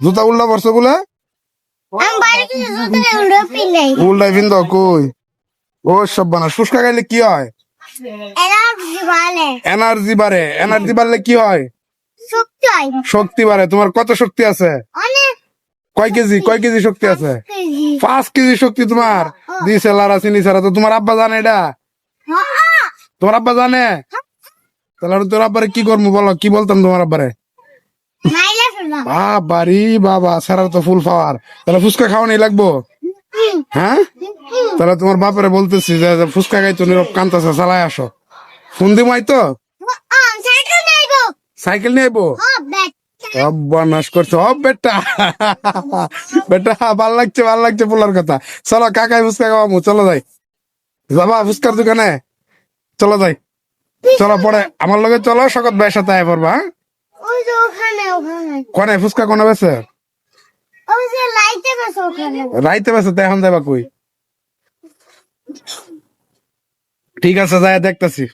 জুতা উল্টা পড়ছো বলে উল্টাই পিন্দ কই ও সব বানা ফুচকা খাইলে কি হয় এনার্জি বাড়ে এনার্জি বাড়লে কি হয় শক্তি বাড়ে তোমার কত শক্তি আছে কয় কেজি শক্তি আছে 5 কেজি শক্তি তোমার দিছে লারা চিনি ছাড়া তো তোমার আব্বা জানে এটা তোমার আব্বা জানে তাহলে আমি তোর আব্বারে কি করবো বলো কি বলতাম তোমার আব্বারে বাবারি বাবা সারা তো ফুল পাওয়ার তাহলে ফুচকা খাওয়া নেই লাগবো হ্যাঁ তাহলে তোমার বাপারে বলতেছি যে ফুচকা খাইতো নীরব কান্তাছে চালাই আসো ফোন দিমাই তো সাইকেল নিয়ে আইবো সর্বনাশ করছো বেটা বেটা ভাল লাগছে বলার কথা চলো কাকাই ফুচকা খাওয়ামু চলো যাই যাবা ফুচকার দোকানে চলো যাই চলো পরে আমার লগে চলো শকত ভাইয়ের সাথে আয় পড়বা কোনে ফুচকা কোনে বেছে রাইতে বেছে তো এখন যাবা কই ঠিক আছে যাই দেখতেছি